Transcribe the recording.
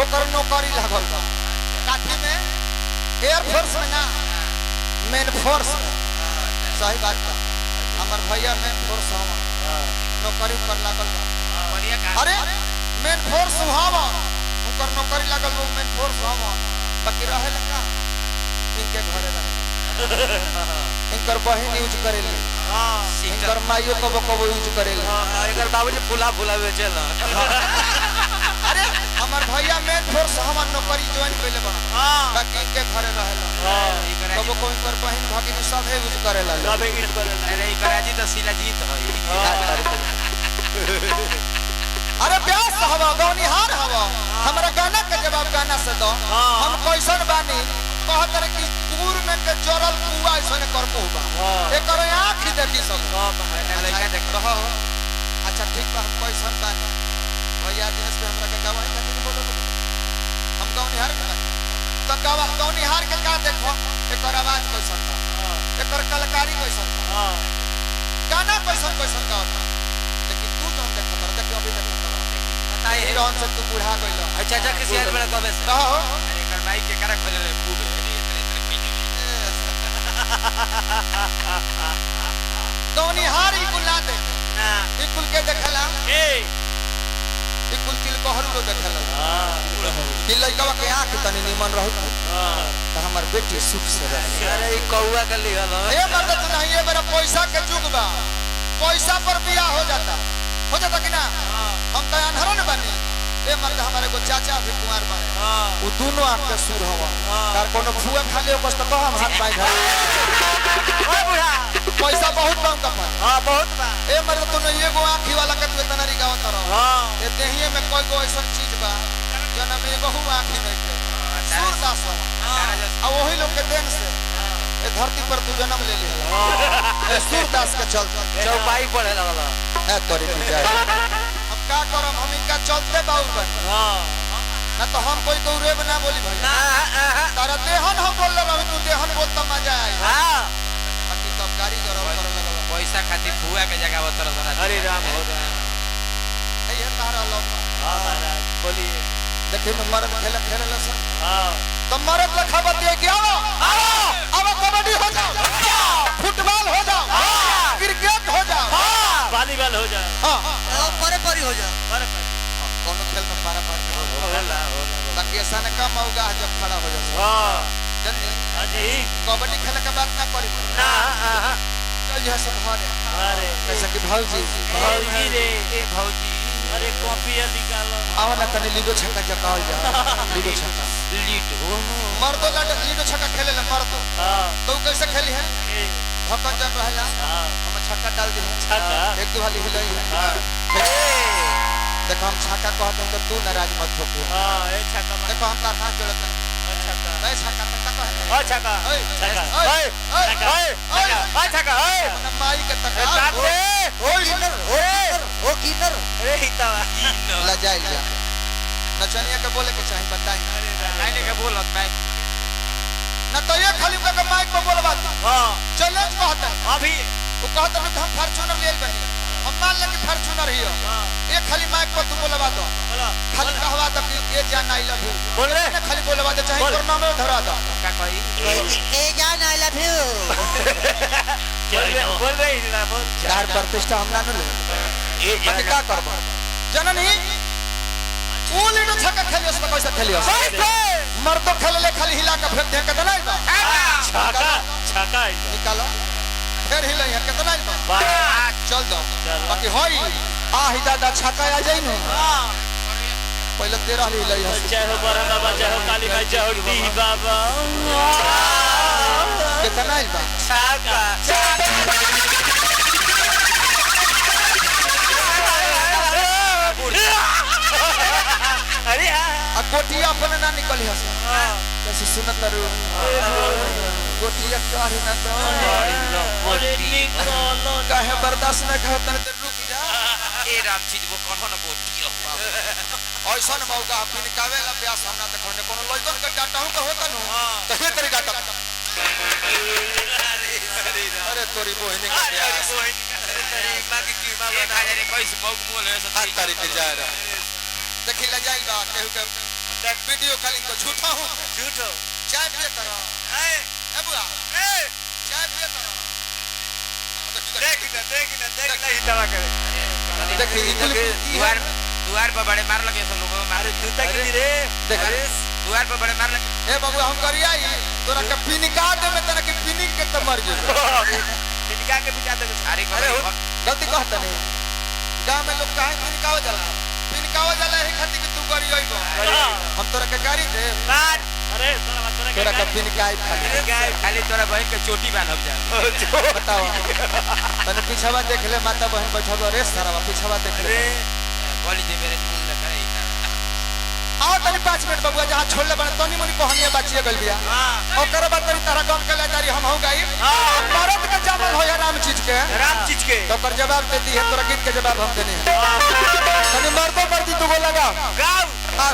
ओकर नौकरी लागल बा काठी में एयरफोर्स में ना मेन फोर्स में सही बात बा हमर भैया मेन फोर्स हवा नौकरी पर लागल बा अरे मेन फोर्स हवा ओकर नौकरी लागल बा मेन फोर्स हवा बाकी रहे लगा इनके घरे रहे इनकर बहन यूज करेली इनकर माइयो कबो कबो यूज करेली इनकर बाबूजी फुला फुला बेचेला अरे हमर भैया मेन फोर्स हमर नौकरी ज्वाइन कइले बा बाकी इनके घरे रहेला कबो कोई इनकर बहन भगिनी सब है यूज करेला सब यूज करेला अरे इकर आजी तो शिलाजीत है अरे प्यास हवा गौनिहार हवा हमरा गाना के जवाब गाना से दो हम कैसन बानी कहत रे कि दूर में के जोरल कुआ ऐसन कर मुंह बा एकर आंख देखी सब लड़का देख रहा हो अच्छा ठीक बा हम कैसन बानी भैया दिन से हमरा के गवाही खातिर बोलो हम गौनिहार के बानी तो गौनिहार के का देखो एकर आवाज कैसन बा एकर कलाकारी कैसन बा गाना कैसन कैसन गावता लेकिन तू जो देखत रह देख अभी देखत रह बताए हीरोन से तू बुढ़ा गइल अच्छा अच्छा किसी यार बड़ा कबे से रहो अरे एकर माइक के करा खोले रे खूब गौनिहार ई कुल ना देख ना ई कुल के देखला ए ई कुल तिल कहरु रो देखला कि लइका के आंख तनी निमन रहत त हमर बेटी सुख से रहे अरे ई कौवा के लिहल ए मदद नहीं है मेरा पैसा के जुग बा पैसा पर बियाह हो जाता कि ना हम त अनहरो न बनी ए मर्द हमारे को चाचा भी कुमार बारे वो दोनों आंख के सुर हवा तार कोनो फुआ खाली हो बस त हम हाथ पाए घर ओए बुढ़ा पैसा बहुत कम का पा हां बहुत बा ए मर्द तू न एगो आंखी वाला के तू इतना रिगावत रहो हां ए देहिए में कोई को ऐसा चीज बा जना में बहु आंखी नहीं थे सूरदास आ वही लोग के देन से ए धरती पर तू जन्म ले ले ए सूरदास के चलते चौपाई पड़े लगल ए तोरी तू जा हम का करम हम इनका चलते बाऊ बन हां ना तो हम कोई गौरे बना बोली भाई ना तारा देहन हम बोल रहे तू देहन बोल त मजा आई हां बाकी तब गाड़ी गरम कर लगल पैसा खातिर फुआ के जगह बतर अरे राम हो रहा है ये तारा लोग हां महाराज बोलिए देखे में मर्द खेल खेलला सब हां तो मर्द लखावत है कि आओ अब कबड्डी हो जाओ फुटबॉल हो जाओ क्रिकेट हो जाओ वॉलीबॉल हो जाए हां परे परी हो जाओ परे परे कोनो खेल में पारा पार होला बाकी ऐसा न कम होगा जब खड़ा हो जाए हां जल्दी हाजी कबड्डी खेलने के बाद ना पड़ी ना यह सब घरे अरे जैसा कि भौजी रे ए भौजी अरे कॉपी निकालो आवा ना तने लीडो छक्का जकाल जा लीडो छक्का लीडो मर्दो लीडो छक्का खेले ले मर्दो हां तो कैसे खेली है धक्का जब रहला हां हम छक्का डाल दी छक्का एक दो वाली हिलाई हां देखो हम छक्का कहते हैं तो तू नाराज मत हो हां ए छक्का देखो हम तार हाथ जोड़ते हैं छक्का ए छक्का तक है ओ छक्का छक्का ओए छक्का ओए माई के तक ओ किनर अरे हितावा लजाइल जा नचनिया के बोले के चाहिए बताई लाइन के बोलत भाई न तो ये खाली का माइक पे बोलवा दो हां चैलेंज कहता अभी वो कहता है हम फॉर्च्यूनर ले बनी हम मान ले कि फॉर्च्यूनर ही हो ये खाली माइक पर तू बोलवा दो खाली कहवा दो कि ये जान आई लव यू बोल रे खाली बोलवा दो चाहे तोर नाम में धरा दो का कही ए जान आई लव यू बोल रही ना बोल चार प्रतिष्ठा हम ना ले ए बाकी का करबो जननी वो लीडो छक्का खेलियो उसमें कैसे खेलियो मर्दो खेलले खाली हिला के फेंक दे कितना ही बा छक्का छक्का निकालो फिर हिला है कितना ही बा चल दो बाकी होई आ ही दादा छक्का आ जाई नु पहले 13 हिला है जय हो बरन बाबा जय हो काली माई जय हो डी बाबा कितना ही बा छक्का अरे आ गोटिया अपने ना निकली हस कैसे सुनत रू गोटिया काहे ना तो अरे निकलो काहे बर्दाश्त न करे तने रुक जा ए राम चीज वो कौन ना बोटियो ऐसा न मौका हम निकावेला प्यास हमरा त कोने कोनो लइकन के डाटा हूं का होता नु त हे तरी डाटा अरे तोरी बहनी का प्यास बाकी की बाबा 1000 कोई से मौक बोले 7 तारीख के जा रहा देखि ल जाइल बा केहू के वीडियो कॉलिंग को झूठा हूँ झूठो चाय पिए तरह ए बुआ ए चाय पिए तरह देख ना हिलावा करे देखिए दुआर पर बड़े मार लगे सब लोगों अरे जूता की रे देख दुआर पर बड़े मार लगे ए बबुआ हम करिया ही तोरा के पिनिका दे में तोरा के पिनिक के त मर जे इनका के बिचा दे अरे गलती कहता नहीं गांव में लोग काहे पिनिकाव जाला यही खातिर कि तू करी होई हम तोरा के गाड़ी दे बात अरे तोरा तोरा के पिनिकाई खाली तोरा बहन के चोटी बांधब जा बताओ तने पिछवा देख ले माता बहन बैठल रे सारा पिछवा देख ले बोली जे मेरे मुंह न करे आओ तनी 5 मिनट बबुआ जहां छोड़ले बने तनी मनी कहानियां बाचिए गइल बिया ओकर बाद तनी तारा गम के लाचारी हम हो गई भारत के जमल हो या राम चीज के तो कर जवाब देती है तोरा गीत के जवाब हम देने हैं तनी मर्दो मर्दी तू को लगा गाओ हां